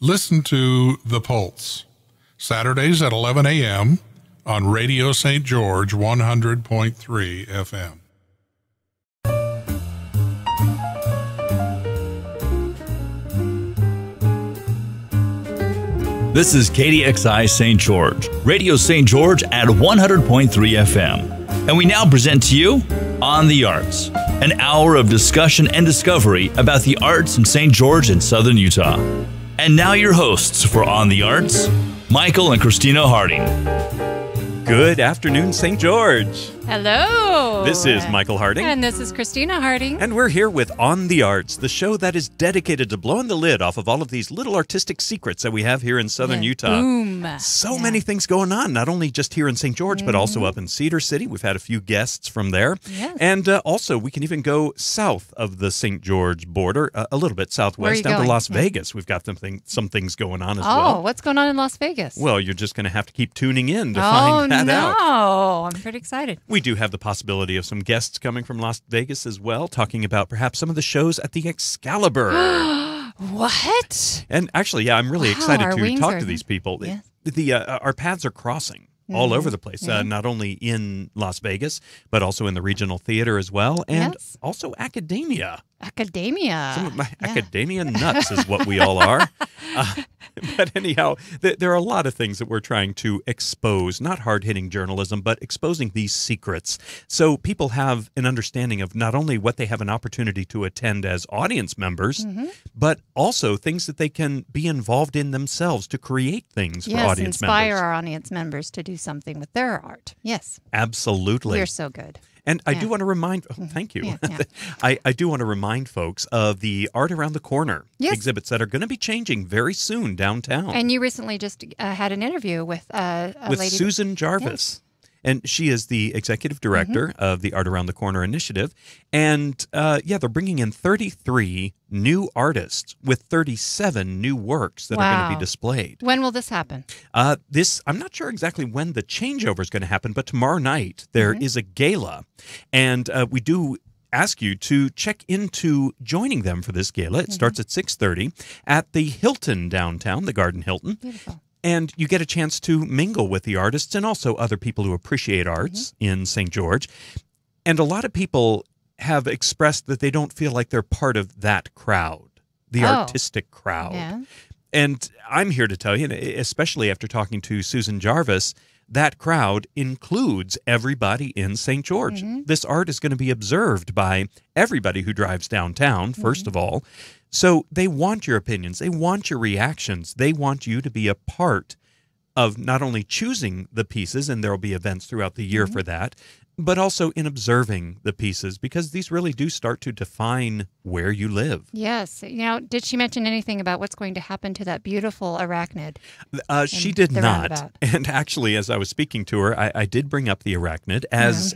Listen to The Pulse, Saturdays at 11 a.m. on Radio St. George 100.3 FM. This is KDXI St. George, Radio St. George at 100.3 FM. And we now present to you On the Arts, an hour of discussion and discovery about the arts in St. George and Southern Utah. And now your hosts for On the Arts, Michael and Christina Harding. Good afternoon, St. George. Hello. This is Michael Harding. And this is Christina Harding. And we're here with On the Arts, the show that is dedicated to blowing the lid off of all of these little artistic secrets that we have here in Southern Utah. Boom. So many things going on, not only just here in St. George, but also up in Cedar City. We've had a few guests from there. Yes. And also, we can even go south of the St. George border, a little bit southwest, down to Las Vegas. We've got some things going on as well. Oh, what's going on in Las Vegas? Well, you're just going to have to keep tuning in to find that out. Oh, I'm pretty excited. We do have the possibility of some guests coming from Las Vegas as well, talking about perhaps some of the shows at the Excalibur. What? And actually, yeah, I'm really excited to talk to these people. Yeah. Our paths are crossing all over the place, not only in Las Vegas, but also in the regional theater as well, and also academia. Academia. Some of my academia nuts is what we all are. But anyhow, there are a lot of things that we're trying to expose, not hard-hitting journalism, but exposing these secrets. So people have an understanding of not only what they have an opportunity to attend as audience members, but also things that they can be involved in themselves to create things for audience members. Inspire our audience members to do something with their art. Yes. Absolutely. You're so good. And I do want to remind, thank you. I do want to remind folks of the Art Around the Corner exhibits that are going to be changing very soon downtown. And you recently just had an interview with a lady. Susan Jarvis. And she is the executive director of the Art Around the Corner initiative. And they're bringing in 33 new artists with 37 new works that are going to be displayed. When will this happen? I'm not sure exactly when the changeover is going to happen, but tomorrow night there is a gala. And we do ask you to check into joining them for this gala. It starts at 6:30 at the Hilton downtown, the Garden Hilton. Beautiful. And you get a chance to mingle with the artists and also other people who appreciate arts in St. George. And a lot of people have expressed that they don't feel like they're part of that crowd, the artistic crowd. Yeah. And I'm here to tell you, especially after talking to Susan Jarvis, that crowd includes everybody in St. George. This art is going to be observed by everybody who drives downtown, first of all. So they want your opinions. They want your reactions. They want you to be a part of not only choosing the pieces, and there will be events throughout the year for that, but also in observing the pieces, because these really do start to define where you live. Yes. Did she mention anything about what's going to happen to that beautiful arachnid? She did not. And actually, as I was speaking to her, I did bring up the arachnid, as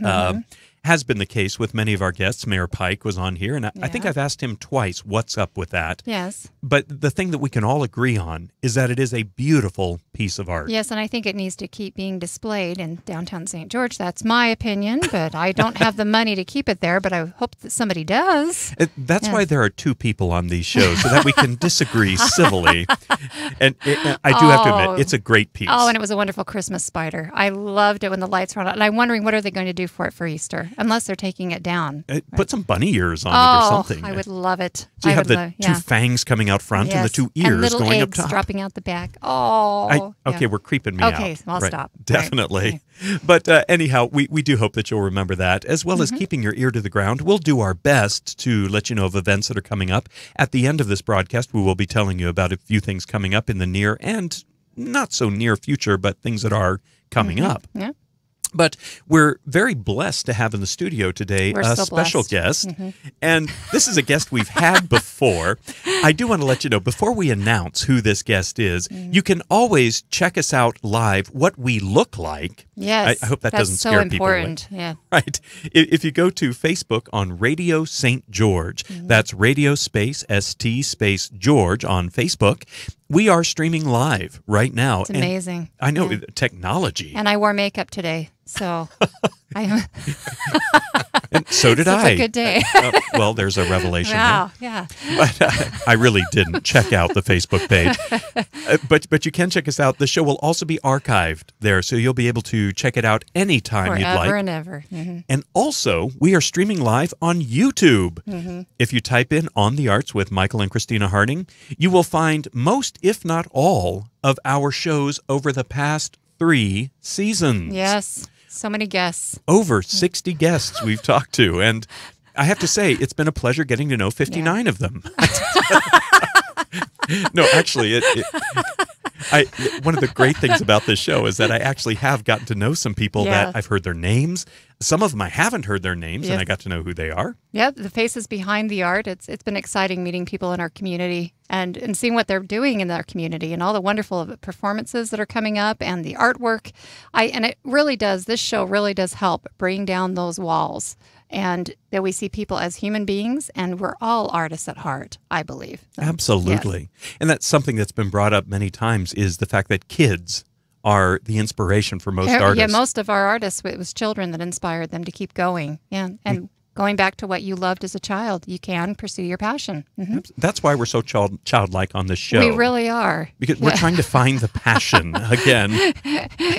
has been the case with many of our guests. Mayor Pike was on here, and I think I've asked him twice what's up with that. Yes. But the thing that we can all agree on is that it is a beautiful piece of art. Yes, and I think it needs to keep being displayed in downtown St. George. That's my opinion, but I don't have the money to keep it there, but I hope that somebody does. That's why there are two people on these shows, so that we can disagree civilly. And I do have to admit, it's a great piece. Oh, and it was a wonderful Christmas spider. I loved it when the lights were on. And I'm wondering, what are they going to do for it for Easter? Unless they're taking it down. Put some bunny ears on it or something. I would love it. So you have the two fangs coming out front and the two ears going up top. Eggs dropping out the back. Oh. Okay, we're creeping me out. Okay, I'll stop. Definitely. Right. But anyhow, we do hope that you'll remember that, as well as keeping your ear to the ground. We'll do our best to let you know of events that are coming up. At the end of this broadcast, we will be telling you about a few things coming up in the near and not so near future, but things that are coming up. Yeah. But we're very blessed to have in the studio today a special guest. And this is a guest we've had before. I do want to let you know, before we announce who this guest is, you can always check us out live, what we look like. Yes. I hope that doesn't scare people away. That's so important. Yeah. Right. If you go to Facebook on Radio St. George, that's Radio space ST space George on Facebook. We are streaming live right now. It's amazing. I know, technology. And I wore makeup today, so I And so did So I. it's a good day. Well, there's a revelation Wow, yeah. there. But I really didn't check out the Facebook page. But you can check us out. The show will also be archived there, so you'll be able to check it out anytime you'd like. Forever and ever. Mm-hmm. And also, we are streaming live on YouTube. Mm-hmm. If you type in On the Arts with Michael and Christina Harding, you will find most, if not all, of our shows over the past 3 seasons. Yes. So many guests. Over 60 guests we've talked to. And I have to say, it's been a pleasure getting to know 59 of them. No, actually, one of the great things about this show is that I actually have gotten to know some people that I've heard their names. Some of them I haven't heard their names, and I got to know who they are. Yeah, the faces behind the art. It's been exciting meeting people in our community and seeing what they're doing in their community and all the wonderful performances that are coming up and the artwork. And it really does, this show really does help bring down those walls and that we see people as human beings, and we're all artists at heart, I believe. So, absolutely. Yes. And that's something that's been brought up many times is the fact that kids are the inspiration for most artists. Yeah, most of our artists, it was children that inspired them to keep going. Yeah, and going back to what you loved as a child, you can pursue your passion. Mm-hmm. That's why we're so childlike on this show. We really are. Because we're trying to find the passion again.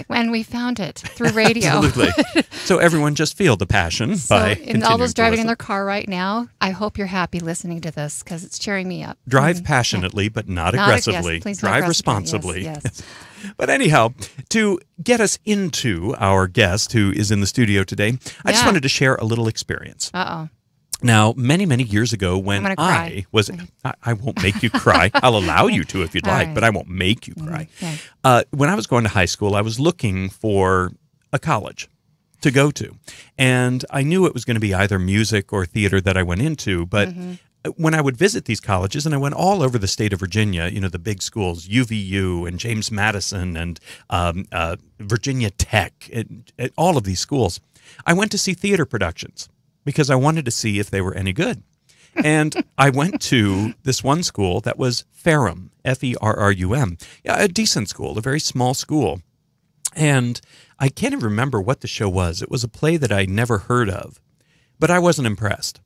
And we found it through radio. Absolutely. So everyone just feel the passion by and all those driving in listen. their car right now, I hope you're happy listening to this because it's cheering me up. Drive passionately, but not aggressively. Yes, please, Drive not responsibly. Yes. But anyhow, to get us into our guest who is in the studio today, I just wanted to share a little experience. Uh-oh. Now, many, many years ago when I'm gonna I was, I won't make you cry. I'll allow you to if you'd All like, right. but I won't make you cry. Okay. When I was going to high school, I was looking for a college to go to. And I knew it was going to be either music or theater that I went into, but when I would visit these colleges, and I went all over the state of Virginia, you know, the big schools, UVU and James Madison and Virginia Tech, and all of these schools, I went to see theater productions because I wanted to see if they were any good. And I went to this one school that was Ferrum, F-E-R-R-U-M, a decent school, a very small school. And I can't even remember what the show was. It was a play that I never heard of, but I wasn't impressed.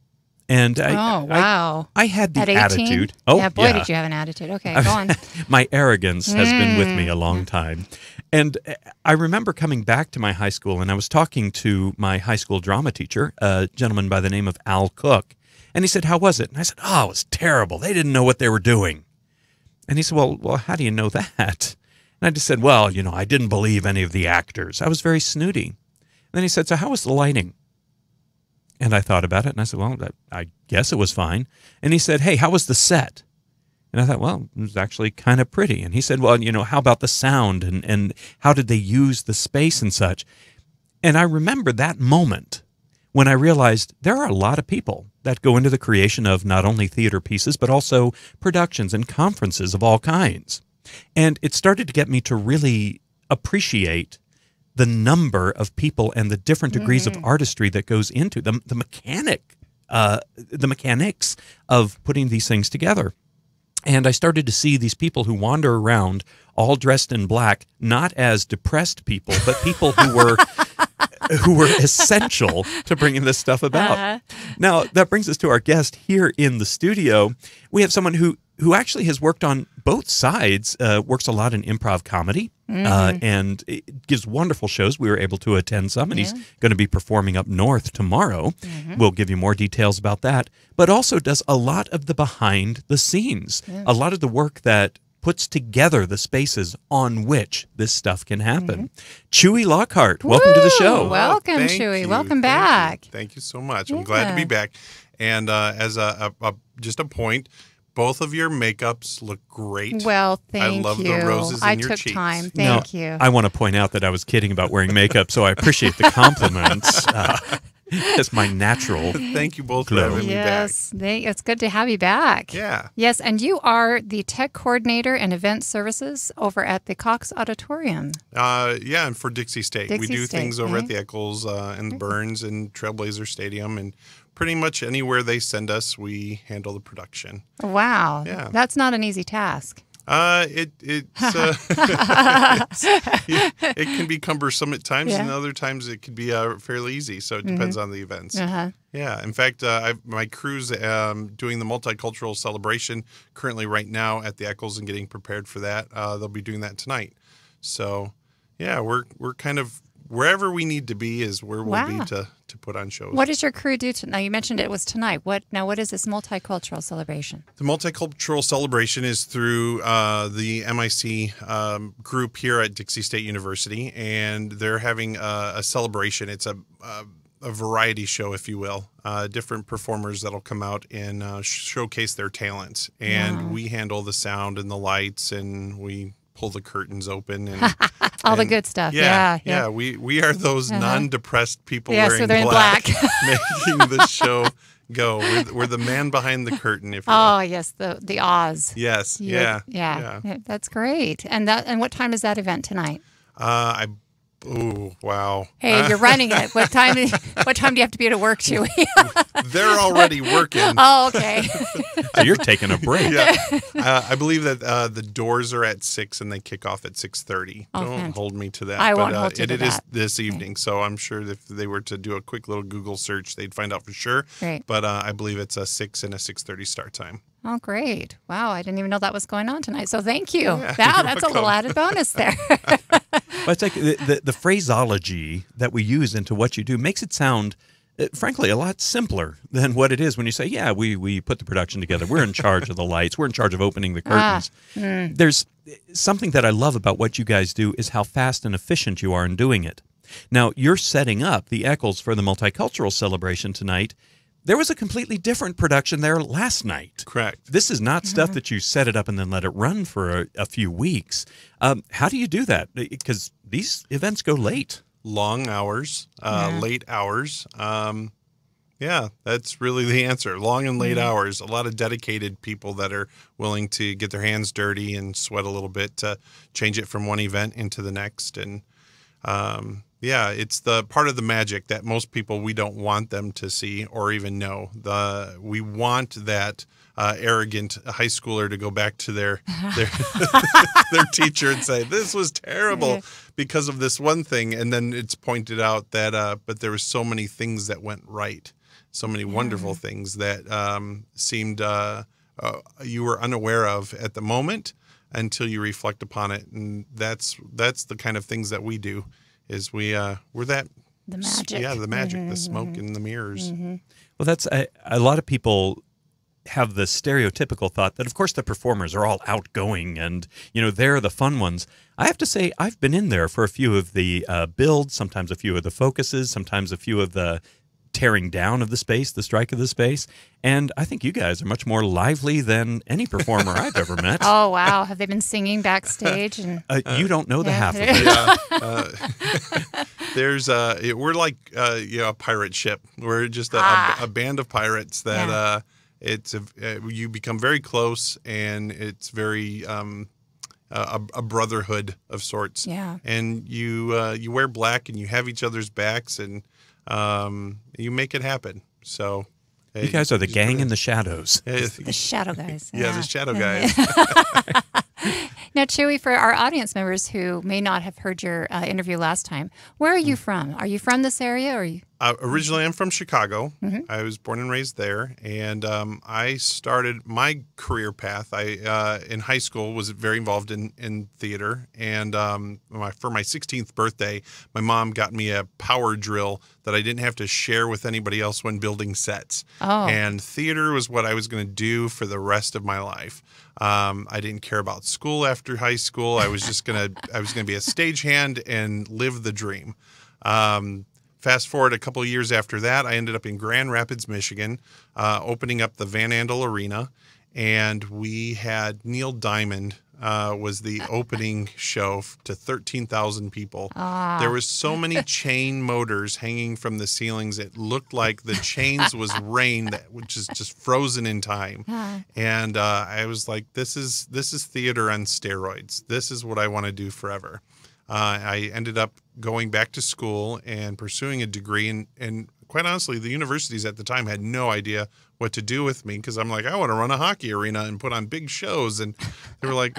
And I had the At 18? attitude. Oh, yeah, boy, did you have an attitude. Okay, go on. My arrogance has been with me a long time. And I remember coming back to my high school, and I was talking to my high school drama teacher, a gentleman by the name of Al Cook. And he said, "How was it?" And I said, "Oh, it was terrible. They didn't know what they were doing." And he said, well, how do you know that? And I just said, well, you know, I didn't believe any of the actors. I was very snooty. And then he said, "So how was the lighting?" And I thought about it, and I said, well, I guess it was fine. And he said, "Hey, how was the set?" And I thought, well, it was actually kind of pretty. And he said, well, you know, how about the sound and how did they use the space and such? And I remember that moment when I realized there are a lot of people that go into the creation of not only theater pieces, but also productions and conferences of all kinds. And it started to get me to really appreciate the number of people and the different degrees of artistry that goes into the mechanics of putting these things together. And I started to see these people who wander around all dressed in black, not as depressed people, but people who were essential to bringing this stuff about. Now, that brings us to our guest here in the studio. We have someone who actually has worked on both sides, works a lot in improv comedy, and it gives wonderful shows. We were able to attend some, and he's going to be performing up north tomorrow. We'll give you more details about that, but also does a lot of the behind the scenes, a lot of the work that puts together the spaces on which this stuff can happen. Chewy Lockhart, welcome to the show. Welcome, Thank Chewy. you. Welcome Thank back. you. Thank you so much. I'm glad to be back. And as just a point, both of your makeups look great. Well, thank you. I love the roses in your took cheeks. time. Now, Thank you. I want to point out that I was kidding about wearing makeup, so I appreciate the compliments. It's my natural. Thank you both glow. for having me back. Yes, it's good to have you back. Yeah. Yes, and you are the tech coordinator and event services over at the Cox Auditorium. Yeah, and for Dixie State. We Dixie do State, things over at the Eccles and the Burns and Trailblazer Stadium, and pretty much anywhere they send us, we handle the production. Wow. Yeah. That's not an easy task. It can be cumbersome at times, and other times it could be fairly easy. So it depends on the events. Yeah. In fact, my crew's doing the multicultural celebration currently right now at the Eccles and getting prepared for that. They'll be doing that tonight. So, yeah, we're kind of wherever we need to be is where we'll be to put on shows. What does your crew do tonight? Now, you mentioned it was tonight. What is this multicultural celebration? The multicultural celebration is through the MIC group here at Dixie State University, and they're having a celebration. It's a variety show, if you will. Different performers that'll come out and showcase their talents. And we handle the sound and the lights, and we pull the curtains open and all the good stuff. Yeah. We are those non-depressed people wearing so they're black, in black. making the show go. We're the man behind the curtain, if you will. Oh yes, the Oz. Yes. Yeah. That's great. And what time is that event tonight? Oh, wow. Hey, you're running it. What time do you have to be to work, Chewy? They're already working. Oh, okay. So you're taking a break. Yeah. I believe that the doors are at 6 and they kick off at 6:30. Don't hold me to that. I won't hold you to it that. is this evening, so I'm sure if they were to do a quick little Google search, they'd find out for sure. Right. But I believe it's a 6 and a 6:30 start time. Oh, great. Wow, I didn't even know that was going on tonight. So thank you. Yeah, That's a little added bonus there. But it's like the phraseology that we use into what you do makes it sound, frankly, a lot simpler than what it is when you say, yeah, we put the production together. We're in charge of the lights. We're in charge of opening the curtains. There's something that I love about what you guys do is how fast and efficient you are in doing it. Now, you're setting up the Eccles for the multicultural celebration tonight. There was a completely different production there last night. Correct. This is not stuff that you set it up and then let it run for a few weeks. How do you do that? Because these events go late. Long hours, late hours. Yeah, that's really the answer. Long and late hours. A lot of dedicated people that are willing to get their hands dirty and sweat a little bit to change it from one event into the next. And yeah, it's the part of the magic that most people, we don't want them to see or even know. We want that arrogant high schooler to go back to their their teacher and say, this was terrible because of this one thing. And then it's pointed out that, but there were so many things that went right. So many wonderful things that seemed you were unaware of at the moment until you reflect upon it. And that's the kind of things that we do. Is we're that the magic, the magic, the smoke in the mirrors. Well, that's a lot of people have the stereotypical thought that, of course, the performers are all outgoing and they're the fun ones. I have to say, I've been in there for a few of the builds, sometimes a few of the focuses, sometimes a few of the tearing down of the space, the strike of the space. And I think you guys are much more lively than any performer I've ever met. Oh, wow. Have they been singing backstage? And you don't know the half of it. We're like a pirate ship. We're just a band of pirates that you become very close, and it's very a brotherhood of sorts. Yeah. And you wear black, and you have each other's backs, and you make it happen. So you guys are the gang in the shadows. The shadow guys. Yeah, the shadow guys. Now, Chewy, for our audience members who may not have heard your interview last time, where are you from? Are you from this area? Or are you? Originally, I'm from Chicago. I was born and raised there, and I started my career path. I in high school was very involved in theater, and for my 16th birthday, my mom got me a power drill that I didn't have to share with anybody else when building sets. Oh. And theater was what I was going to do for the rest of my life. I didn't care about school after high school. I was just gonna be a stagehand and live the dream. Fast forward a couple of years after that, I ended up in Grand Rapids, Michigan, opening up the Van Andel Arena, and we had Neil Diamond was the opening show to 13,000 people. There was so many chain motors hanging from the ceilings. It looked like the chains was rain which is just frozen in time. And I was like, this is theater on steroids. This is what I want to do forever. I ended up going back to school and pursuing a degree, and quite honestly, the universities at the time had no idea what to do with me because I'm like, I want to run a hockey arena and put on big shows. And they were like,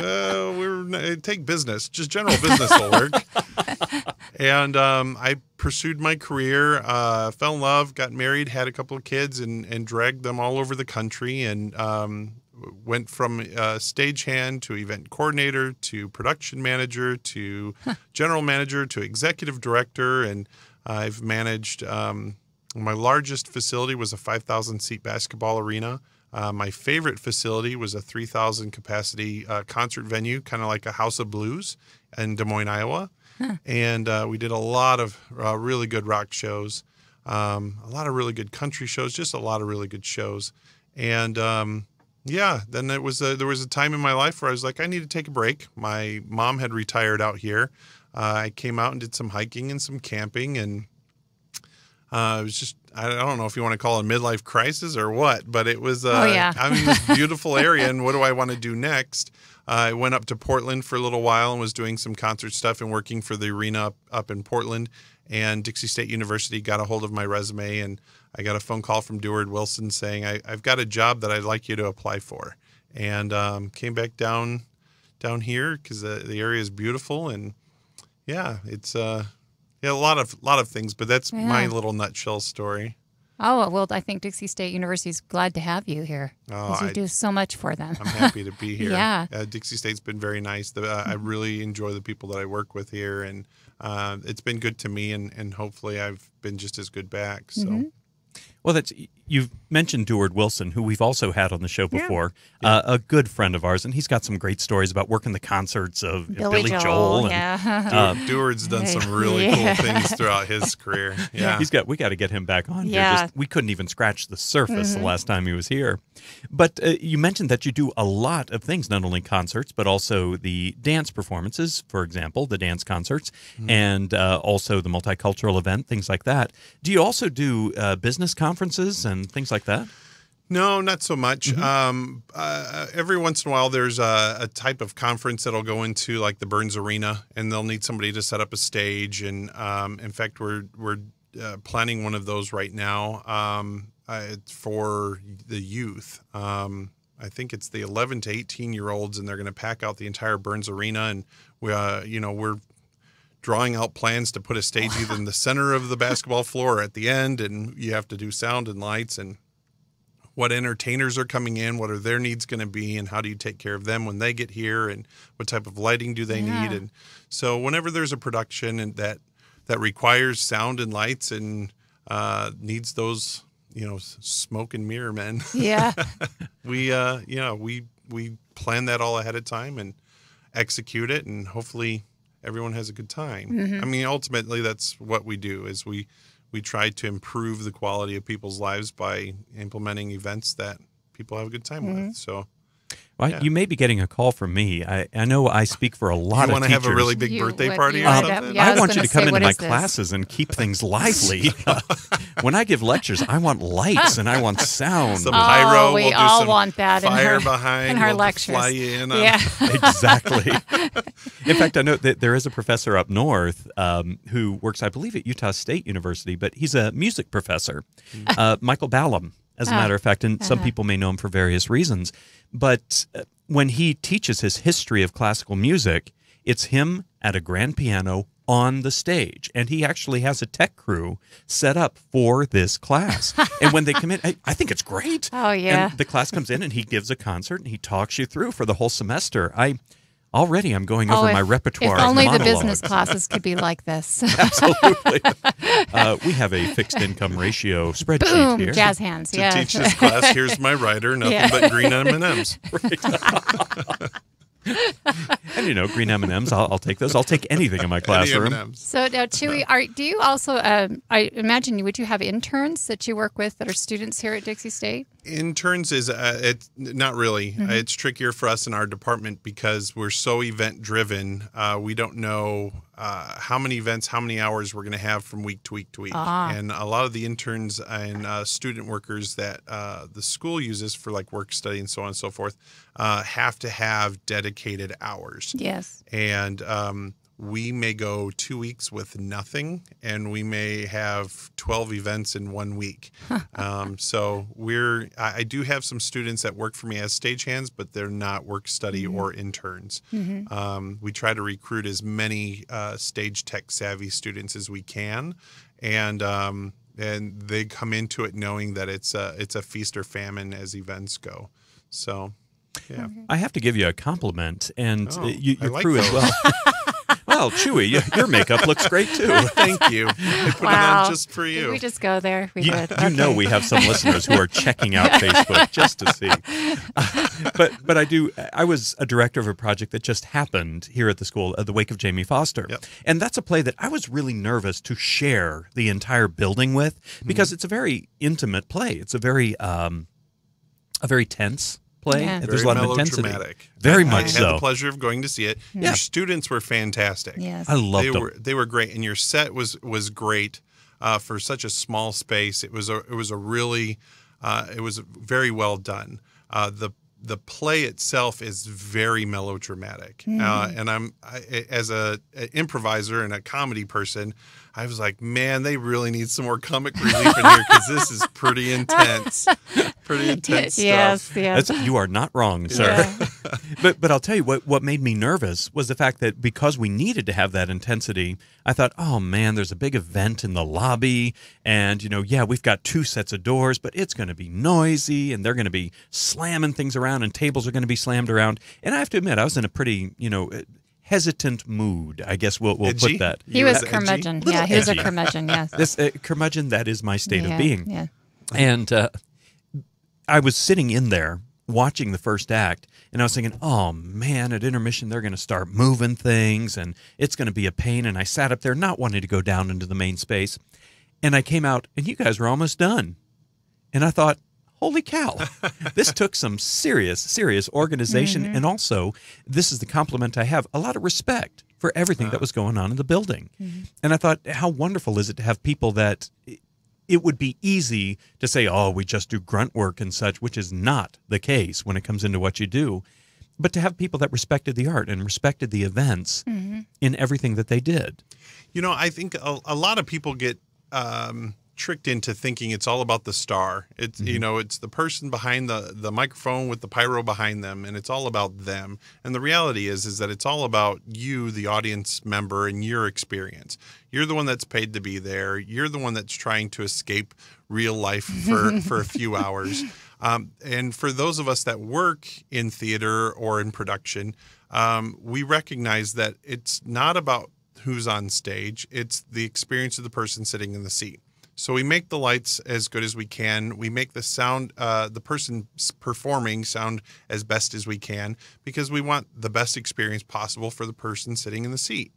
take business. Just general business will work. And I pursued my career, fell in love, got married, had a couple of kids, and dragged them all over the country, and went from stagehand to event coordinator to production manager to general manager to executive director. And I've managed, my largest facility was a 5,000-seat basketball arena. My favorite facility was a 3,000 capacity concert venue, kind of like a House of Blues in Des Moines, Iowa. And we did a lot of really good rock shows, a lot of really good country shows, just a lot of really good shows. And then there was a time in my life where I was like, I need to take a break. My mom had retired out here. I came out and did some hiking and some camping, and it was just, I don't know if you want to call it a midlife crisis or what, but it was, I'm in this beautiful area, and what do I want to do next? I went up to Portland for a little while and was doing some concert stuff and working for the arena up in Portland. And Dixie State University got a hold of my resume, and I got a phone call from Deward Wilson saying, I've got a job that I'd like you to apply for. And came back down here because the area is beautiful. And yeah, it's a lot of things, but that's my little nutshell story. Oh, well, I think Dixie State University is glad to have you here because you do so much for them. I'm happy to be here. Yeah. Dixie State's been very nice. I really enjoy the people that I work with here, and it's been good to me, and hopefully I've been just as good back. So. Mm-hmm. Well, you've mentioned Deward Wilson, who we've also had on the show before, a good friend of ours, and he's got some great stories about working the concerts of Billy Joel. And, Deward's done some really cool things throughout his career. Yeah, we got to get him back on here. We couldn't even scratch the surface the last time he was here. But you mentioned that you do a lot of things, not only concerts, but also the dance performances, for example, the dance concerts, and also the multicultural event, things like that. Do you also do business conferences and things like that? No, not so much. Every once in a while, there's a type of conference that'll go into like the Burns Arena, and they'll need somebody to set up a stage. And in fact, we're planning one of those right now for the youth. I think it's the 11 to 18-year-olds, and they're going to pack out the entire Burns Arena, and we're drawing out plans to put a stage either in the center of the basketball floor or at the end, and you have to do sound and lights and what entertainers are coming in, what are their needs going to be, and how do you take care of them when they get here, and what type of lighting do they need. And so whenever there's a production and that requires sound and lights and needs those, smoke and mirror men. Yeah. we plan that all ahead of time and execute it, and hopefully everyone has a good time. I mean, ultimately, that's what we do, is we try to improve the quality of people's lives by implementing events that people have a good time with. So, well, you may be getting a call from me. I know I speak for a lot of teachers. You want to have a really big birthday party or something? I want you to come into my classes and keep things lively. When I give lectures, I want lights and I want sound. Some pyro. We we'll do all some want that fire behind in our we'll lectures. Fly you in on. Yeah. Exactly. In fact, I know that there is a professor up north who works, I believe, at Utah State University, but he's a music professor, Michael Ballum, as a matter of fact, and some people may know him for various reasons. But when he teaches his history of classical music, it's him at a grand piano on the stage, and he actually has a tech crew set up for this class. And when they come in, I think it's great. Oh, yeah. And the class comes in, and he gives a concert, and he talks you through for the whole semester. Already I'm going over my repertoire. If only of the monologues. business classes could be like this. Absolutely. We have a fixed income ratio spreadsheet Boom, here. jazz hands. To teach this class, here's my writer, nothing but green M&Ms. And green M&Ms, I'll take those. I'll take anything in my classroom. M&Ms. So now, Chewy, do you also? I imagine would you have interns that you work with that are students here at Dixie State? Interns is it's not really. It's trickier for us in our department because we're so event driven. We don't know how many events, how many hours we're going to have from week to week to week. And a lot of the interns and student workers that the school uses for like work study and so on and so forth have to have dedicated hours. Yes. And we may go 2 weeks with nothing, and we may have 12 events in 1 week. So I do have some students that work for me as stagehands, but they're not work study or interns. We try to recruit as many stage tech savvy students as we can, and they come into it knowing that it's a feast or famine as events go. So, yeah. I have to give you a compliment, and your like crew as those. well. Well, Chewy, your makeup looks great too. Thank you. I put it on just for Did you. we just go there? We You did. know Okay. we have some listeners who are checking out Facebook just to see. But I was a director of a project that just happened here at the school, The Wake of Jamie Foster. Yep. And that's a play that I was really nervous to share the entire building with because it's a very intimate play. It's a very tense play. Yeah. There's a lot of intensity. Melodramatic. Very I much had the so. pleasure of going to see it. Yeah. Your students were fantastic. Yes. I loved them. They were great, and your set was great for such a small space. It was very well done. The play itself is very melodramatic, and as an improviser and a comedy person, I was like, man, they really need some more comic relief in here because this is pretty intense. Pretty intense Yes, stuff. yes. You are not wrong, sir. Yeah. But I'll tell you what made me nervous was the fact that because we needed to have that intensity, I thought, oh man, there's a big event in the lobby, and we've got 2 sets of doors, but it's going to be noisy, and they're going to be slamming things around, and tables are going to be slammed around. And I have to admit, I was in a pretty hesitant mood, I guess we'll Edgy? put that. He You was edgy? curmudgeon. Little Yeah, he was a edgy. curmudgeon, yes. This curmudgeon, that is my state of being. Yeah. And I was sitting in there watching the first act, and I was thinking, oh man, at intermission they're going to start moving things, and it's going to be a pain. And I sat up there not wanting to go down into the main space. And I came out, and you guys were almost done. And I thought, holy cow, this took some serious organization. And also, this is the compliment I have, a lot of respect for everything that was going on in the building. And I thought, how wonderful is it to have people that it would be easy to say, oh, we just do grunt work and such, which is not the case when it comes into what you do. But to have people that respected the art and respected the events in everything that they did. I think a lot of people get tricked into thinking it's all about the star. It's it's the person behind the microphone with the pyro behind them, and it's all about them. And the reality is that it's all about you, the audience member, and your experience. You're the one that's paid to be there. You're the one that's trying to escape real life for a few hours. And for those of us that work in theater or in production, we recognize that it's not about who's on stage. It's the experience of the person sitting in the seat. So we make the lights as good as we can. We make the sound, the person performing sound as best as we can because we want the best experience possible for the person sitting in the seat.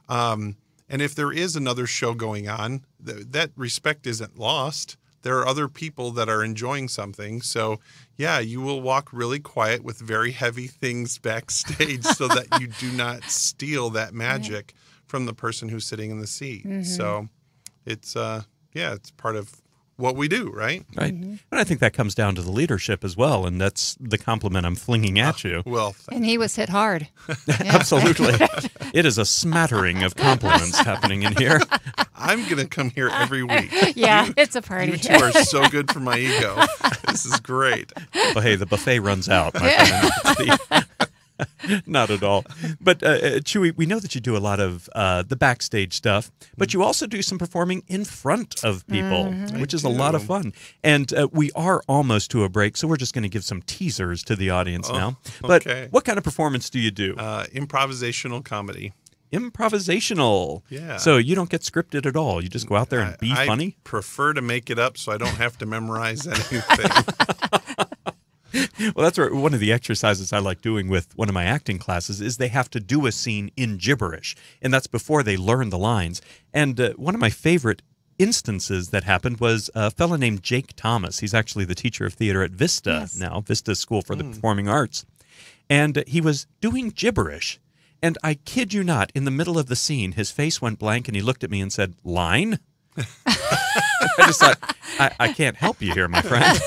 And if there is another show going on, that respect isn't lost. There are other people that are enjoying something. So, yeah, you will walk really quiet with very heavy things backstage so that you do not steal that magic from the person who's sitting in the seat. So it's it's part of what we do, right? Right. And I think that comes down to the leadership as well, and that's the compliment I'm flinging at you. Well, And he was hit hard. Absolutely. It is a smattering of compliments happening in here. I'm going to come here every week. Yeah, it's a party. You two are so good for my ego. This is great. Well, hey, the buffet runs out, my friend. Not at all. But Chewy, we know that you do a lot of the backstage stuff, but you also do some performing in front of people, which is a lot of fun. And we are almost to a break, so we're just going to give some teasers to the audience now. But what kind of performance do you do? Improvisational comedy. Improvisational. Yeah. So you don't get scripted at all. You just go out there and be I funny? prefer to make it up so I don't have to memorize anything. Well, that's one of the exercises I like doing with one of my acting classes is they have to do a scene in gibberish, and that's before they learn the lines. And one of my favorite instances that happened was a fellow named Jake Thomas. He's actually the teacher of theater at Vista now, Vista School for the Performing Arts. And he was doing gibberish. And I kid you not, in the middle of the scene, his face went blank and he looked at me and said, "Line?" I just thought, I can't help you here, my friend.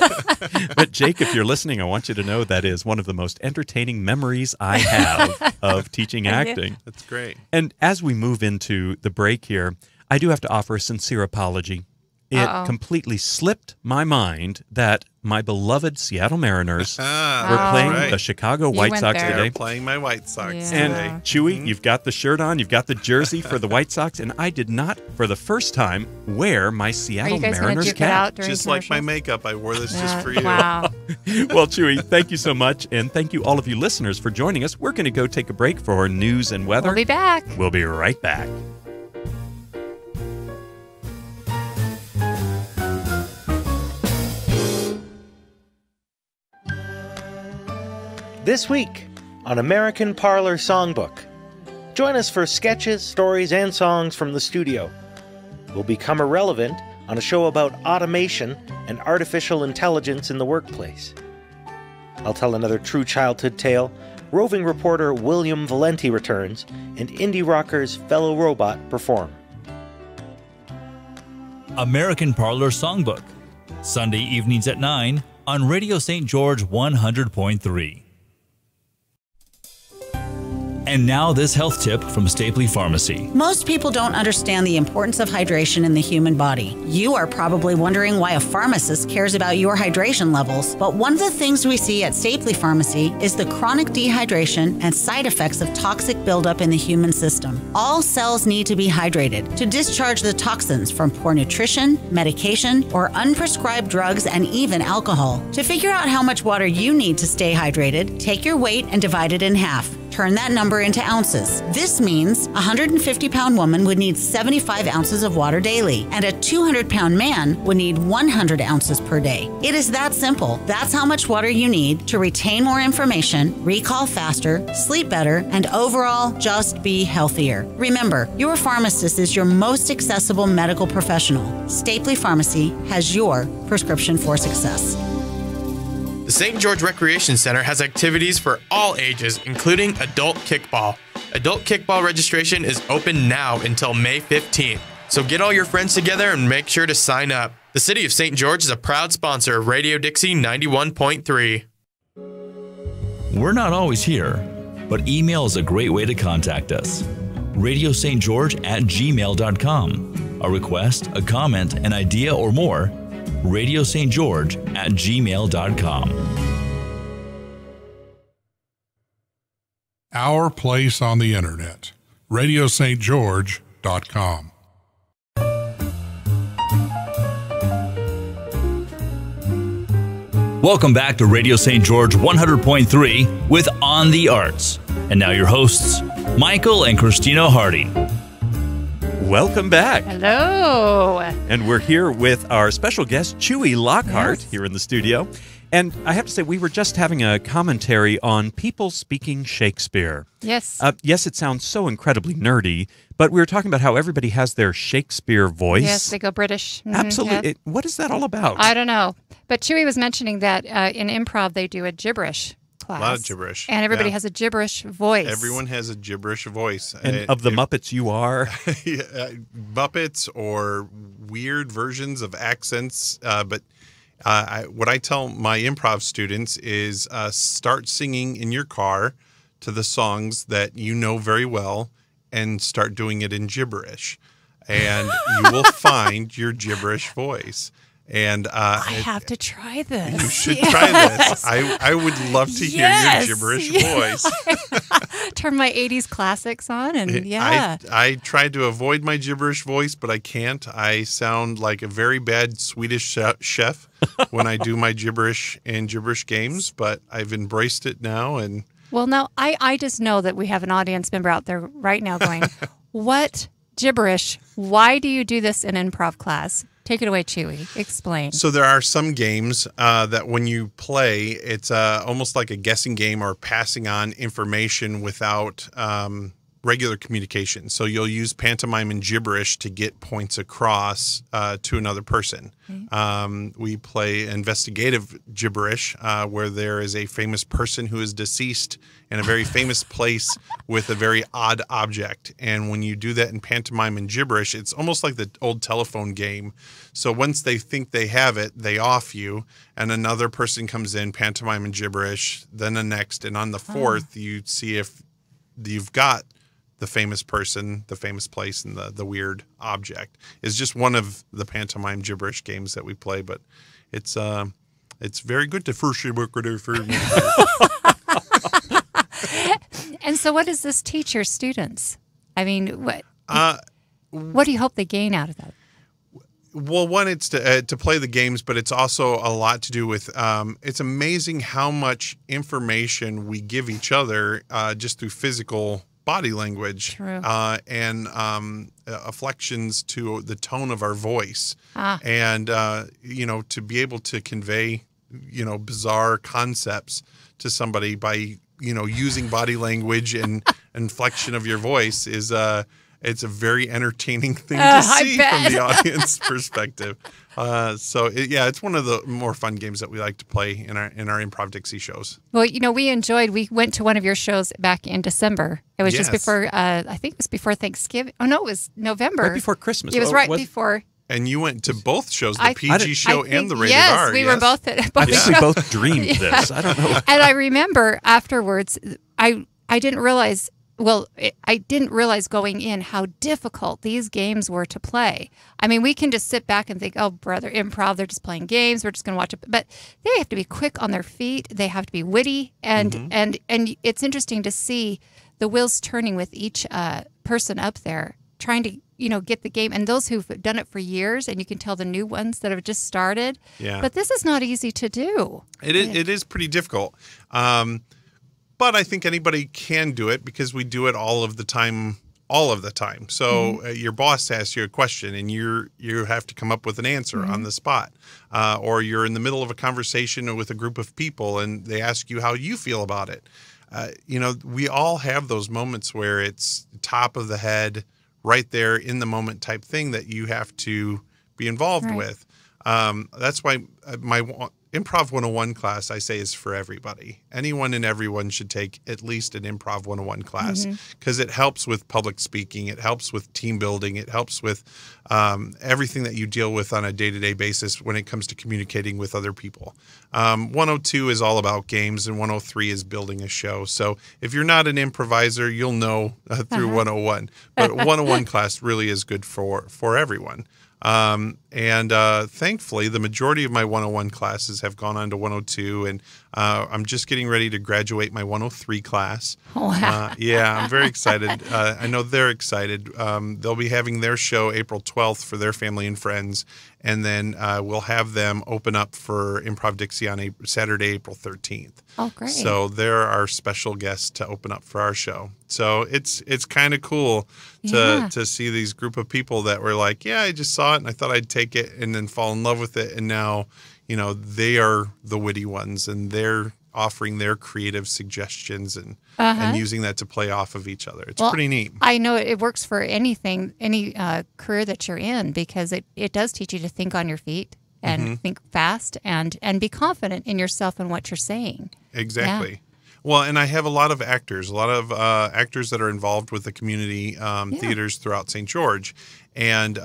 But Jake, if you're listening, I want you to know that is one of the most entertaining memories I have of teaching acting. That's great. And as we move into the break here, I do have to offer a sincere apology. It completely slipped my mind that my beloved Seattle Mariners were playing the Chicago White Sox today. They're playing my White Sox today. And Chewy, you've got the shirt on, you've got the jersey for the White Sox, and I did not, for the first time, wear my Seattle Mariners cap. Just like my makeup, I wore this just for you. Wow. Well, Chewy, thank you so much, and thank you all of you listeners for joining us. We're going to go take a break for news and weather. We'll be back. We'll be right back. This week on American Parlor Songbook. Join us for sketches, stories, and songs from the studio. We'll become irrelevant on a show about automation and artificial intelligence in the workplace. I'll tell another true childhood tale, roving reporter William Valenti returns, and indie rockers Fellow Robot perform. American Parlor Songbook, Sunday evenings at 9 on Radio St. George 100.3. And now this health tip from Stapley Pharmacy. Most people don't understand the importance of hydration in the human body. You are probably wondering why a pharmacist cares about your hydration levels, but one of the things we see at Stapley Pharmacy is the chronic dehydration and side effects of toxic buildup in the human system. All cells need to be hydrated to discharge the toxins from poor nutrition, medication, or unprescribed drugs and even alcohol. To figure out how much water you need to stay hydrated, take your weight and divide it in half. Turn that number into ounces. This means a 150-pound woman would need 75 ounces of water daily, and a 200-pound man would need 100 ounces per day. It is that simple. That's how much water you need to retain more information, recall faster, sleep better, and overall just be healthier. Remember, your pharmacist is your most accessible medical professional. Stapley Pharmacy has your prescription for success. The St. George Recreation Center has activities for all ages, including adult kickball. Adult kickball registration is open now until May 15th, so get all your friends together and make sure to sign up. The City of St. George is a proud sponsor of Radio Dixie 91.3. We're not always here, but email is a great way to contact us. radiostgeorge@gmail.com. A request, a comment, an idea, or more, radiostgeorge@gmail.com. Our place on the internet, radiostgeorge.com. Welcome back to Radio St. George 100.3 with On the Arts. And now your hosts, Michael and Christina Hardy. Welcome back. Hello. And we're here with our special guest, Chewy Lockhart, here in the studio. And I have to say, we were just having a commentary on people speaking Shakespeare. Yes. Yes, it sounds so incredibly nerdy, but we were talking about how everybody has their Shakespeare voice. Yes, they go British. Mm-hmm. Absolutely. Yes. What is that all about? I don't know. But Chewy was mentioning that in improv, they do a gibberish class. A lot of gibberish. And everybody has a gibberish voice. Everyone has a gibberish voice. And of the Muppets you are? Muppets or weird versions of accents. But what I tell my improv students is start singing in your car to the songs that you know very well and start doing it in gibberish. And you will find your gibberish voice. And I have to try this. You should try this. I would love to hear your gibberish voice. Turn my 80s classics on and I tried to avoid my gibberish voice, but I can't. I sound like a very bad Swedish chef when I do my gibberish and gibberish games, but I've embraced it now. And well, now I just know that we have an audience member out there right now going, what gibberish? Why do you do this in improv class? Take it away, Chewy. Explain. So there are some games that when you play, it's almost like a guessing game or passing on information without regular communication. So you'll use pantomime and gibberish to get points across to another person. We play investigative gibberish, where there is a famous person who is deceased in a very famous place with a very odd object. And when you do that in pantomime and gibberish, it's almost like the old telephone game. So once they think they have it, they off you, and another person comes in, pantomime and gibberish, then the next, and on the fourth, you see if you've got the famous person, the famous place, and the weird object. Is just one of the pantomime gibberish games that we play, but it's very good to first work with for me. And so what does this teach your students? I mean, what do you hope they gain out of that? Well, one, it's to play the games, but it's also a lot to do with, it's amazing how much information we give each other just through physical body language. True. And afflections to the tone of our voice. And, to be able to convey, bizarre concepts to somebody by, using body language and inflection of your voice is it's a very entertaining thing to see from the audience perspective. It's one of the more fun games that we like to play in our Improv Dixie shows. Well, we went to one of your shows back in December. It was just before, I think it was before Thanksgiving. Oh, no, it was November. Right before Christmas. It was before. And you went to both shows, the PG show and the Rated R. Yes, we were both at both shows. We both dreamed this. I don't know. And I remember afterwards, I didn't realize, I didn't realize going in how difficult these games were to play. I mean, we can just sit back and think, oh, brother, improv, they're just playing games. We're just going to watch it. But they have to be quick on their feet. They have to be witty. And it's interesting to see the wheels turning with each person up there trying to, get the game. And those who've done it for years, and you can tell the new ones that have just started. Yeah. But this is not easy to do. It is pretty difficult. But I think anybody can do it because we do it all of the time. So your boss asks you a question and you have to come up with an answer on the spot. Or you're in the middle of a conversation with a group of people and they ask you how you feel about it. We all have those moments where it's top of the head, right there in the moment type thing that you have to be involved with. That's why my Improv 101 class, I say, is for everybody. Anyone and everyone should take at least an Improv 101 class because it helps with public speaking. It helps with team building. It helps with everything that you deal with on a day-to-day basis when it comes to communicating with other people. 102 is all about games, and 103 is building a show. So if you're not an improviser, you'll know through 101. But 101 class really is good for everyone. Thankfully, the majority of my 101 classes have gone on to 102, and I'm just getting ready to graduate my 103 class. Wow. I'm very excited. I know they're excited. They'll be having their show April 12th for their family and friends, and then we'll have them open up for Improv Dixie on Saturday, April 13th. Oh, great. So they're our special guests to open up for our show. So it's kind of cool to see these group of people that were like, I just saw it and I thought I'd take it and then fall in love with it. And now, they are the witty ones and they're offering their creative suggestions and using that to play off of each other. It's pretty neat. I know it works for anything, any career that you're in, because it does teach you to think on your feet and think fast and be confident in yourself and what you're saying. Exactly. Yeah. Well, and I have a lot of actors that are involved with the community theaters throughout St. George. And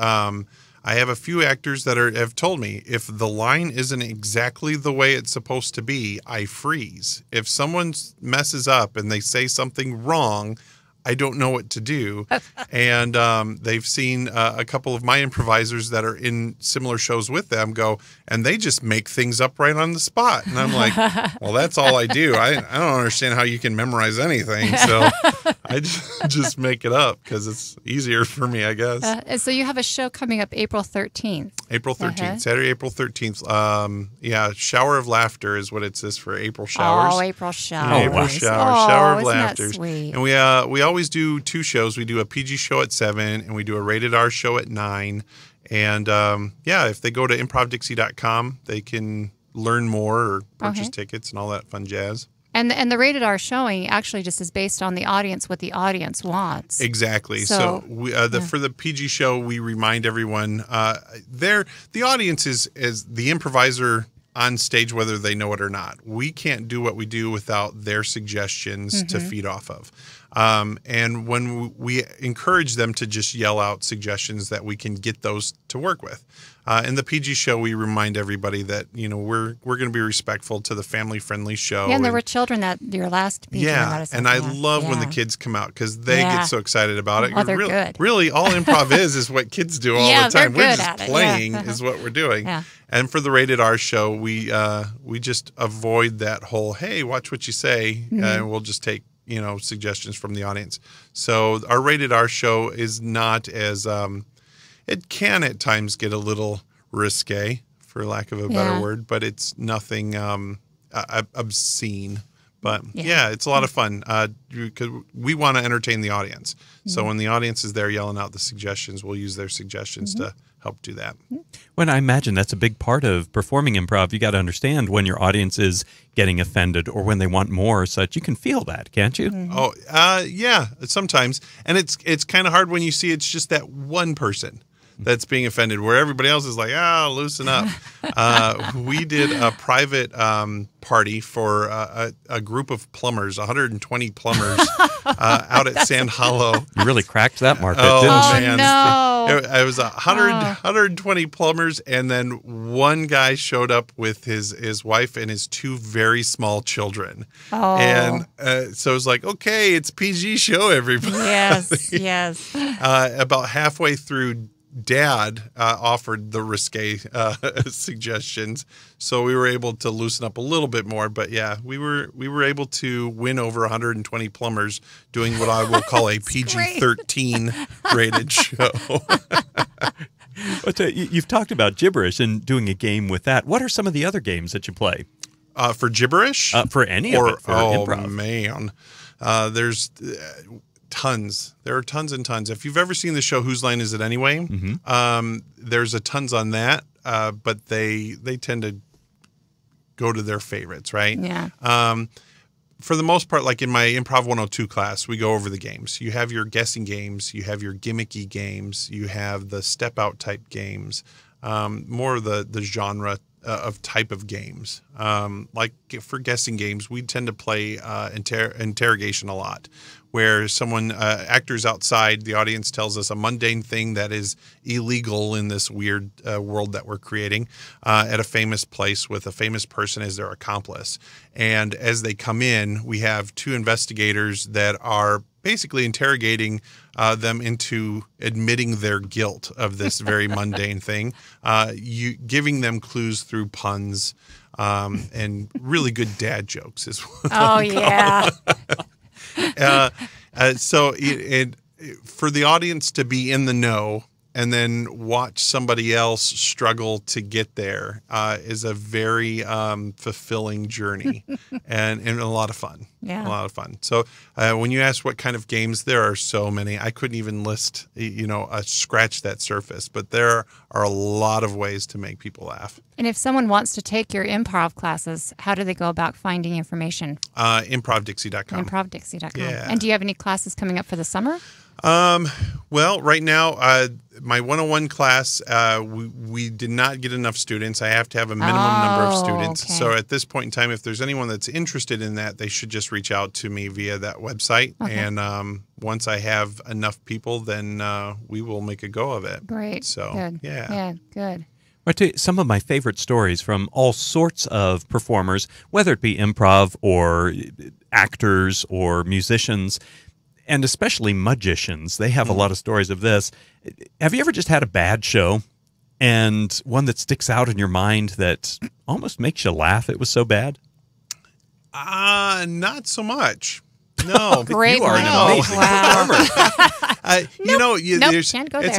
I have a few actors that have told me if the line isn't exactly the way it's supposed to be, I freeze. If someone messes up and they say something wrong, I don't know what to do. And they've seen a couple of my improvisers that are in similar shows with them go, and they just make things up right on the spot. And I'm like, well, that's all I do. I don't understand how you can memorize anything. So I just make it up because it's easier for me, I guess. And so you have a show coming up April 13th. April 13th, Saturday, April 13th. Shower of Laughter is what it says for April Showers. Oh, April Showers. April Shower of Laughter. That sweet? And we always do two shows. We do a PG show at 7 and we do a Rated R show at 9. And if they go to improvdixie.com, they can learn more or purchase tickets and all that fun jazz. And the rated R showing actually just is based on the audience, what the audience wants. Exactly. So we, for the PG show, we remind everyone the audience is the improviser on stage, whether they know it or not. We can't do what we do without their suggestions to feed off of. And when we encourage them to just yell out suggestions, that we can get those to work with. In the PG show, we remind everybody that, we're going to be respectful to the family-friendly show. Yeah, and there were children that your last PG. Yeah, and I love when the kids come out because they get so excited about it. Oh, they're good. Really, all improv is what kids do all the time. We're just playing is what we're doing. Yeah. And for the Rated R show, we just avoid that whole, hey, watch what you say, and we'll just take suggestions from the audience. So our Rated R show is not as it can at times get a little risque, for lack of a better word, but it's nothing obscene. But it's a lot of fun because we want to entertain the audience. So when the audience is there yelling out the suggestions, we'll use their suggestions to help do that. Well, I imagine that's a big part of performing improv. You got to understand when your audience is getting offended or when they want more or such. You can feel that, can't you? Oh, yeah, sometimes. And it's kind of hard when you see it's just that one person that's being offended, where everybody else is like, loosen up. We did a private party for a group of plumbers, 120 plumbers out at Sand Hollow. You really cracked that market, didn't you? Man. No. It was 120 plumbers, and then one guy showed up with his wife and his two very small children. Oh. And so it was like, okay, it's PG show, everybody. Yes. About halfway through, Dad offered the risque suggestions, so we were able to loosen up a little bit more. But yeah, we were able to win over 120 plumbers doing what I will call a PG-13 rated show. But you've talked about gibberish and doing a game with that. What are some of the other games that you play? For gibberish? For any of it, for improv. Oh, man. There's tons. There are tons and tons. If you've ever seen the show Whose Line Is It Anyway, there's a tons on that, but they tend to go to their favorites, right? Yeah. For the most part, like in my Improv 102 class, we go over the games. You have your guessing games, you have your gimmicky games, you have the step-out type games, more of the genre of type of games. Like for guessing games, we tend to play interrogation a lot, where someone, actors outside, the audience tells us a mundane thing that is illegal in this weird world that we're creating at a famous place with a famous person as their accomplice. And as they come in, we have two investigators that are basically interrogating them into admitting their guilt of this very mundane thing, giving them clues through puns and really good dad jokes as well. Oh, yeah. So for the audience to be in the know and then watch somebody else struggle to get there is a very fulfilling journey and a lot of fun. Yeah. A lot of fun. So when you ask what kind of games, there are so many. I couldn't even list, scratch that surface, but there are a lot of ways to make people laugh. And if someone wants to take your improv classes, how do they go about finding information? ImprovDixie.com. ImprovDixie.com. Yeah. And do you have any classes coming up for the summer? Well, right now, my 101 class, we did not get enough students. I have to have a minimum number of students. Okay. So at this point in time, if there's anyone that's interested in that, they should just reach out to me via that website. Okay. And once I have enough people, then we will make a go of it. Great. So, Good. yeah. Yeah, good. I tell you, some of my favorite stories from all sorts of performers, whether it be improv or actors or musicians, and especially magicians. They have a lot of stories of this. Have you ever just had a bad show and one that sticks out in your mind that almost makes you laugh? It was so bad? Not so much. No. Great. You are an amazing performer. Can't go there.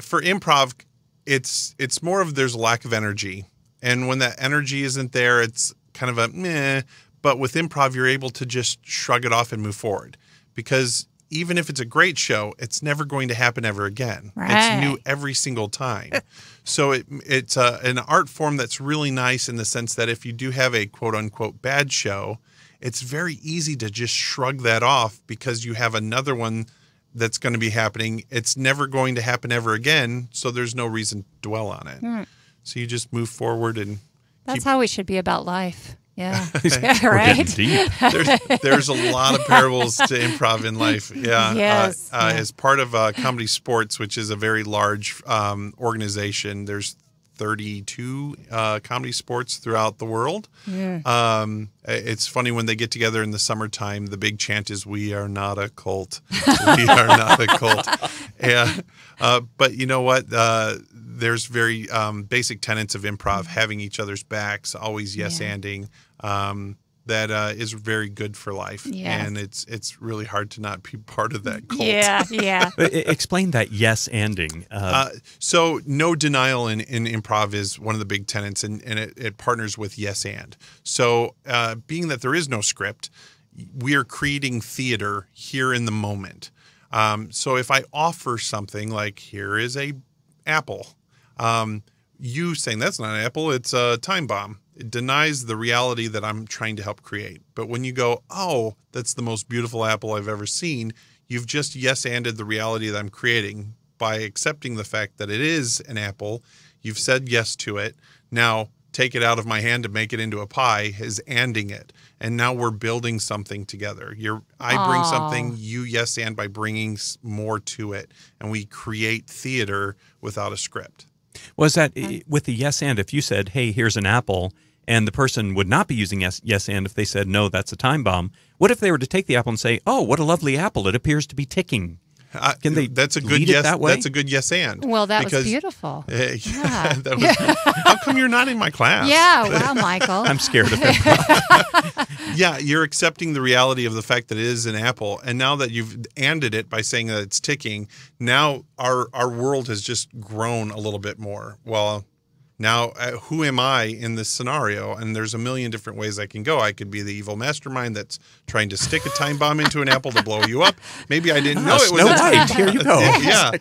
For improv, it's more of there's a lack of energy. And when that energy isn't there, it's kind of a meh. But with improv, you're able to just shrug it off and move forward. Because even if it's a great show, it's never going to happen ever again. Right. It's new every single time. So it's an art form that's really nice in the sense that if you do have a quote-unquote bad show, it's very easy to just shrug that off because you have another one that's going to be happening. It's never going to happen ever again, so there's no reason to dwell on it. So you just move forward and That's how we should be about life. Yeah. We're Right? getting deep. there's a lot of parables to improv in life. Yeah. Yes. As part of Comedy Sports, which is a very large organization, there's 32 comedy sports throughout the world. It's funny when they get together in the summertime, the big chant is, "We are not a cult. We are not a cult." Yeah. But you know what? There's very basic tenets of improv, having each other's backs, always yes-anding. That is very good for life. Yes. And it's really hard to not be part of that cult. Yeah. Explain that yes-anding. So no denial in improv is one of the big tenets, and it partners with yes and. So being that there is no script, we are creating theater here in the moment. So if I offer something like, here is a apple, you saying that's not an apple, it's a time bomb. It denies the reality that I'm trying to help create. But when you go, oh, that's the most beautiful apple I've ever seen, you've just yes-anded the reality that I'm creating by accepting the fact that it is an apple. You've said yes to it. Now take it out of my hand to make it into a pie is anding it. And now we're building something together. I bring something, you yes and by bringing more to it. And we create theater without a script. Was that with the yes and, if you said, hey, here's an apple, and the person would not be using yes and if they said, no, that's a time bomb. What if they were to take the apple and say, oh, what a lovely apple, it appears to be ticking? Can they that's a good lead yes, it that way? That's a good yes and. Well, that was beautiful. Yeah. How come you're not in my class? Yeah. Wow, Michael. I'm scared of him. Yeah, you're accepting the reality of the fact that it is an apple, and now that you've anded it by saying that it's ticking, now our world has just grown a little bit more. Well, now who am I in this scenario? And there's a million different ways I can go. I could be the evil mastermind that's trying to stick a time bomb into an apple to blow you up. Maybe I didn't know it was Snow a time White, here you go. Yeah.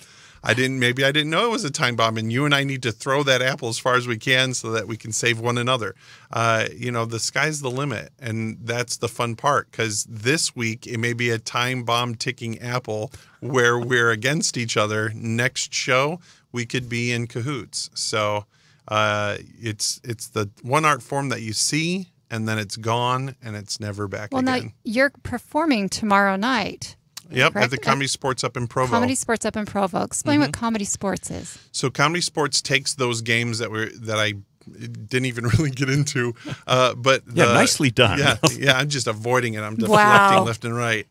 Maybe I didn't know it was a time bomb, and you and I need to throw that apple as far as we can so that we can save one another. The sky's the limit, and that's the fun part, because this week it may be a time bomb ticking apple where we're against each other. Next show, we could be in cahoots. So it's the one art form that you see, and then it's gone, and it's never back again. Well, now you're performing tomorrow night. Yep, correct? at the Comedy Sports up in Provo. Comedy Sports up in Provo. Explain what Comedy Sports is. So Comedy Sports takes those games that I didn't even really get into, but nicely done. Yeah, I'm just avoiding it. I'm deflecting left and right.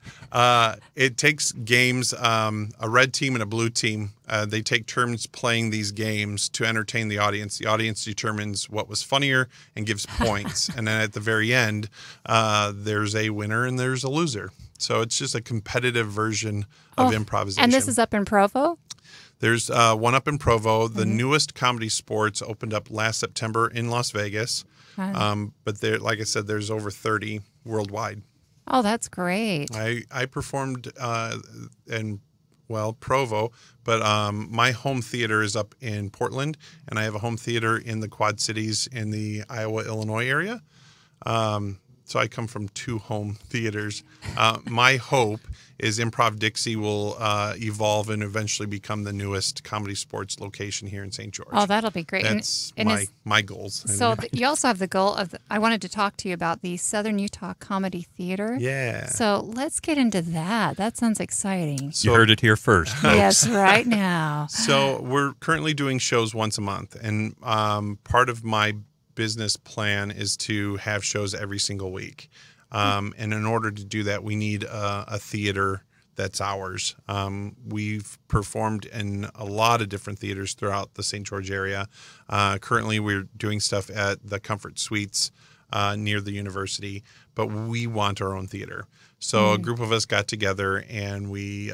It takes games, a red team and a blue team. They take turns playing these games to entertain the audience. The audience determines what was funnier and gives points, and then at the very end, there's a winner and there's a loser. So it's just a competitive version of improvisation. And this is up in Provo? There's one up in Provo. The newest Comedy Sports opened up last September in Las Vegas. But there, like I said, there's over 30 worldwide. Oh, that's great. I performed in Provo, but my home theater is up in Portland, and I have a home theater in the Quad Cities in the Iowa, Illinois area. So I come from two home theaters. My hope is Improv Dixie will evolve and eventually become the newest Comedy Sports location here in St. George. Oh, that'll be great. That's my goals. So you also have the goal of, I wanted to talk to you about the Southern Utah Comedy Theater. Yeah. So let's get into that. That sounds exciting. You heard it here first, folks. Yes, right now. So we're currently doing shows once a month, and part of my business plan is to have shows every single week. And in order to do that, we need a theater that's ours. We've performed in a lot of different theaters throughout the St. George area. Currently, we're doing stuff at the Comfort Suites near the university, but we want our own theater. So a group of us got together, and we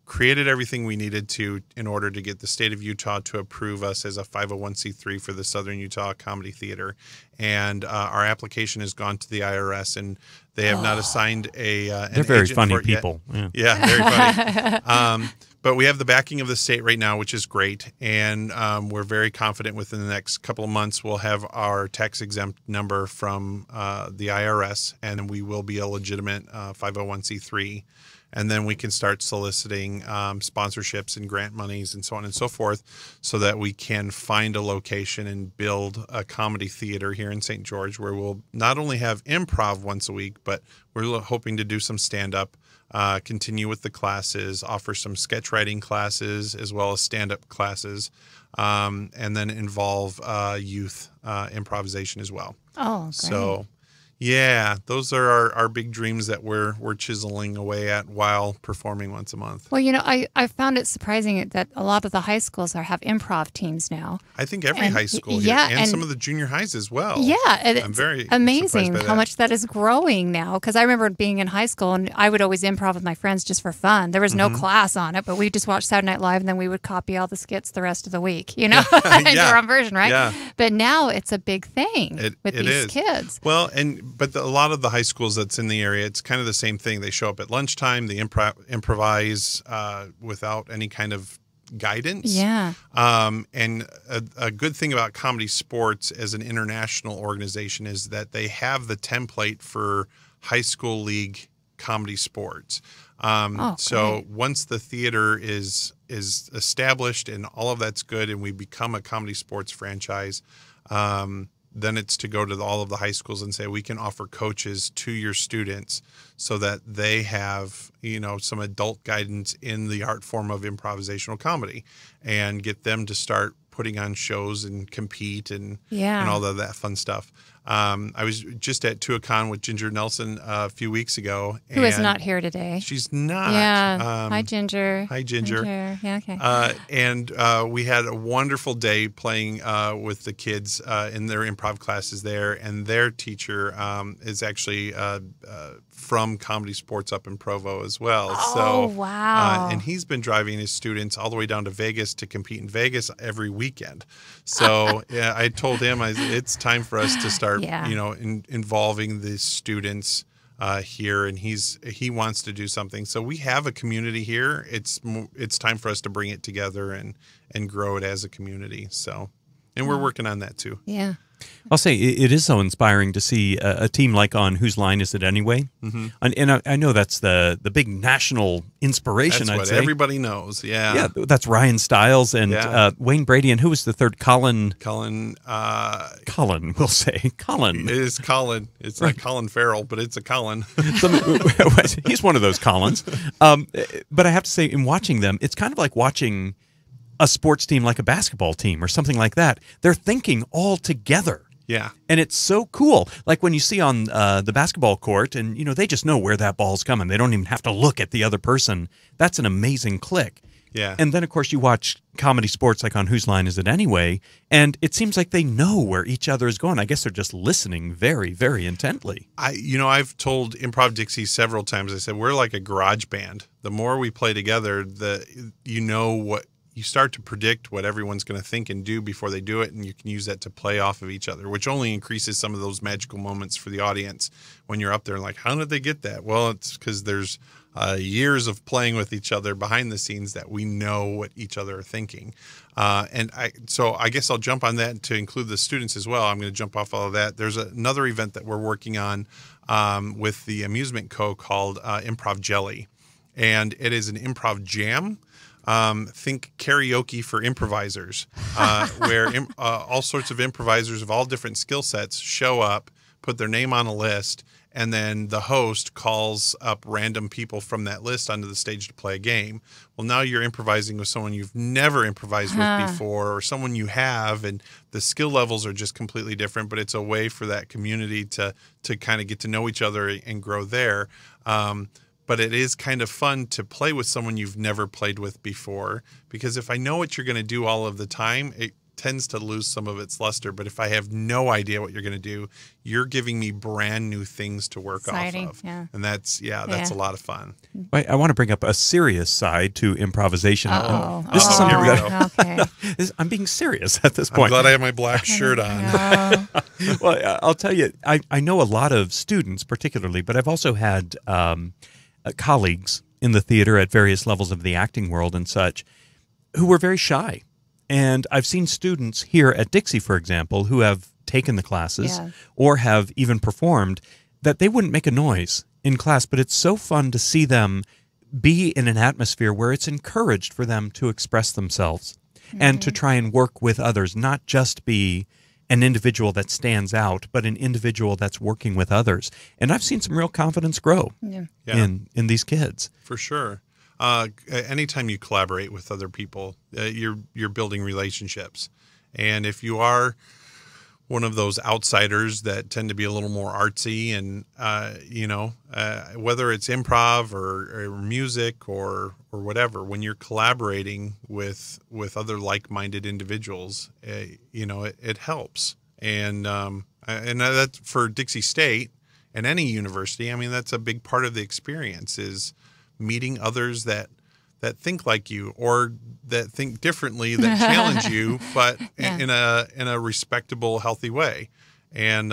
created everything we needed to in order to get the state of Utah to approve us as a 501c3 for the Southern Utah Comedy Theater. And our application has gone to the IRS, and they have not assigned an They're very agent funny for it yet. people. Yeah, very funny. But we have the backing of the state right now, which is great. And we're very confident within the next couple of months we'll have our tax-exempt number from the IRS, and we will be a legitimate 501c3. And then we can start soliciting sponsorships and grant monies and so on and so forth, so that we can find a location and build a comedy theater here in St. George, where we'll not only have improv once a week, but we're hoping to do some stand-up, continue with the classes, offer some sketch writing classes as well as stand-up classes, and then involve youth improvisation as well. Oh, great. So, yeah, those are our big dreams that we're chiseling away at while performing once a month. Well, I found it surprising that a lot of the high schools have improv teams now. I think every high school here, and some of the junior highs as well. Yeah, I'm very amazing surprised by how that. much that is growing now. Because I remember being in high school, and I would always improv with my friends just for fun. There was no class on it, but we just watched Saturday Night Live, and then we would copy all the skits the rest of the week. Into our own version, right? Yeah. But now it's a big thing with it these is. kids. Well, but a lot of the high schools that's in the area, it's kind of the same thing. They show up at lunchtime, they improvise without any kind of guidance. Yeah. And a good thing about Comedy Sports as an international organization is that they have the template for high school league comedy sports. So once the theater is established and all of that's good, and we become a Comedy Sports franchise, then it's to go to all of the high schools and say, we can offer coaches to your students so that they have, some adult guidance in the art form of improvisational comedy, and get them to start putting on shows and compete and all of that fun stuff. I was just at Tuacahn with Ginger Nelson a few weeks ago. Who is not here today. She's not. Yeah. Hi, Ginger. Hi, Ginger. Yeah, okay. And we had a wonderful day playing with the kids in their improv classes there. And their teacher is actually from Comedy Sports up in Provo as well. Oh, wow. And he's been driving his students all the way down to Vegas to compete in Vegas every weekend. So yeah, I told him it's time for us to start, involving the students here, and he wants to do something. So we have a community here. It's time for us to bring it together and grow it as a community. So, and we're working on that too. Yeah. I'll say it is so inspiring to see a team like on Whose Line Is It Anyway? Mm-hmm. And I know that's the big national inspiration, That's what say. Everybody knows, yeah. Yeah, that's Ryan Stiles and Wayne Brady, and who was the third? Colin, we'll say. Colin. It is Colin. It's not Colin Farrell, but it's a Colin. He's one of those Collins. But I have to say, in watching them, it's kind of like watching a sports team like a basketball team or something like that. They're thinking all together. Yeah. And it's so cool. Like when you see on the basketball court and, they just know where that ball's coming. They don't even have to look at the other person. That's an amazing click. Yeah. And then, of course, you watch comedy sports like on Whose Line Is It Anyway? And it seems like they know where each other is going. I guess they're just listening very, very intently. I've told Improv Dixie several times, I said, we're like a garage band. The more we play together, you start to predict what everyone's going to think and do before they do it, and you can use that to play off of each other, which only increases some of those magical moments for the audience when you're up there and like, how did they get that? Well, it's because there's years of playing with each other behind the scenes that we know what each other are thinking. So I guess I'll jump on that to include the students as well. I'm going to jump off all of that. There's another event that we're working on with the Amusement Co. called Improv Jelly, and it is an improv jam. Think karaoke for improvisers, where all sorts of improvisers of all different skill sets show up, put their name on a list, and then the host calls up random people from that list onto the stage to play a game. Well, now you're improvising with someone you've never improvised with before, or someone you have, and the skill levels are just completely different, but it's a way for that community to kind of get to know each other and grow there. But it is kind of fun to play with someone you've never played with before, because if I know what you're going to do all of the time, it tends to lose some of its luster. But if I have no idea what you're going to do, you're giving me brand new things to work off of. Yeah. And that's a lot of fun. I want to bring up a serious side to improvisation. This is something okay. I'm being serious at this point. I'm glad I have my black shirt on. Well, I'll tell you, I know a lot of students particularly, but I've also had colleagues in the theater at various levels of the acting world and such who were very shy. And I've seen students here at Dixie, for example, who have taken the classes or have even performed, that they wouldn't make a noise in class, but it's so fun to see them be in an atmosphere where it's encouraged for them to express themselves and to try and work with others, not just be an individual that stands out, but an individual that's working with others. And I've seen some real confidence grow in these kids. For sure. Anytime you collaborate with other people, you're building relationships. And if you are one of those outsiders that tend to be a little more artsy and, whether it's improv or music or whatever, when you're collaborating with other like-minded individuals, it helps. And that's for Dixie State and any university. I mean, that's a big part of the experience is meeting others that think like you or that think differently, that challenge you, but in a respectable, healthy way. And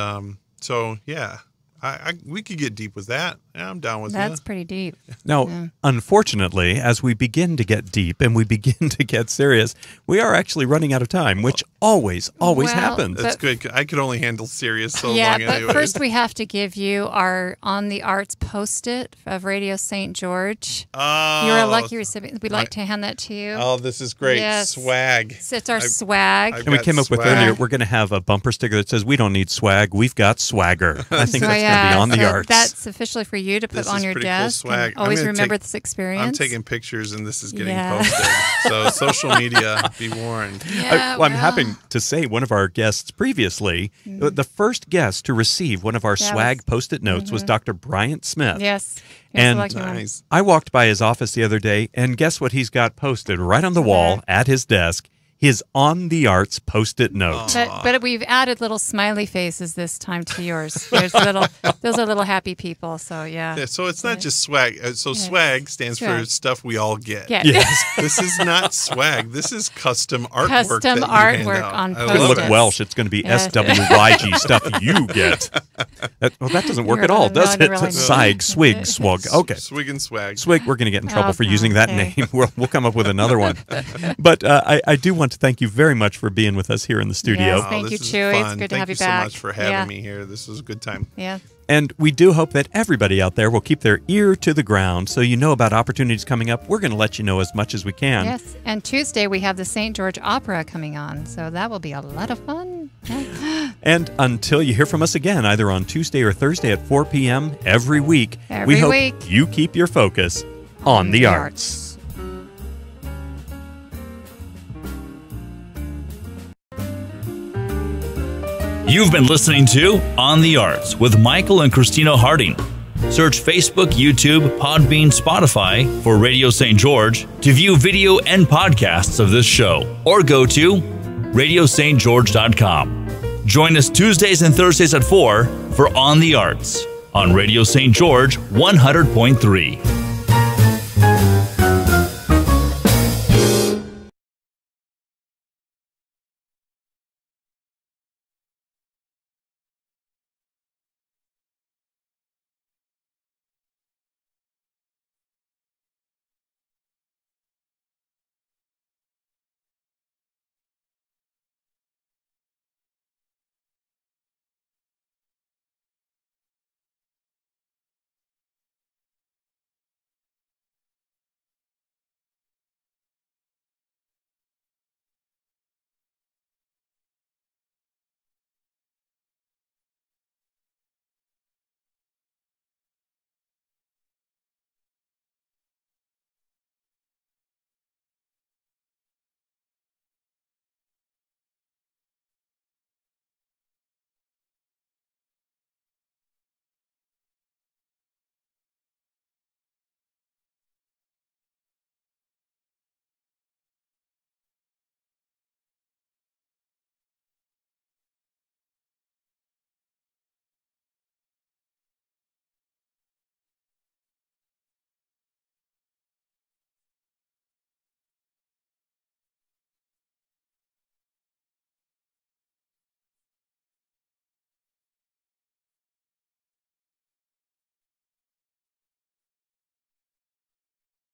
we could get deep with that. Yeah, I'm down with that. That's pretty deep. Now, unfortunately, as we begin to get deep and we begin to get serious, we are actually running out of time, which always happens. That's good. I could only handle serious so long. Yeah, but anyways. first we have to give you our On the Arts Post-it of Radio St. George. Oh, You're a lucky recipient. We'd like to hand that to you. Oh, this is great. Yes. Swag. It's our swag. I've And we got came up with swag. earlier, we're going to have a bumper sticker that says, "We don't need swag, we've got swagger." I think that's going to be on the arts. That's officially for you to put This on is your pretty cool desk. swag. And always I'm gonna remember take- this experience. I'm taking pictures and this is getting Yeah. posted. So social media, be warned. I'm happy to say one of our guests previously, the first guest to receive one of our swag Post-it notes was Dr. Bryant Smith. Yes. And Nice. I walked by his office the other day, and guess what he's got posted right on the wall at his desk? His On the Arts Post-it note. But we've added little smiley faces this time to yours. Those are little happy people. So Yeah, so it's not just swag. Swag stands for Swag. stuff we all get. Yeah. Yes. This is not swag. This is custom artwork. Custom that you hand artwork out. on I It's going to love look it. Welsh. It's going to be Yes. SWYG stuff you get. That doesn't work at all, No, does it it? really doesn't. Swag, swig, swag. Okay. Swig and swag. Swig, we're going to get in trouble for Okay. using that name. We'll come up with another one. But I do want to thank you very much for being with us here in the studio. Yes. Thank you, this is Chewy. It's fun. good to Thank have you so back. much for having Yeah. me here. This was a good time. Yeah. And we do hope that everybody out there will keep their ear to the ground so you know about opportunities coming up. We're going to let you know as much as we can. Yes. And Tuesday we have the St. George Opera coming on. So that will be a lot of fun. Yeah. And until you hear from us again, either on Tuesday or Thursday at 4 p.m. every week, Every we hope week. you keep your focus on the arts. You've been listening to On the Arts with Michael and Christina Harding. Search Facebook, YouTube, Podbean, Spotify for Radio St. George to view video and podcasts of this show, or go to radiostgeorge.com. Join us Tuesdays and Thursdays at 4 for On the Arts on Radio St. George 100.3.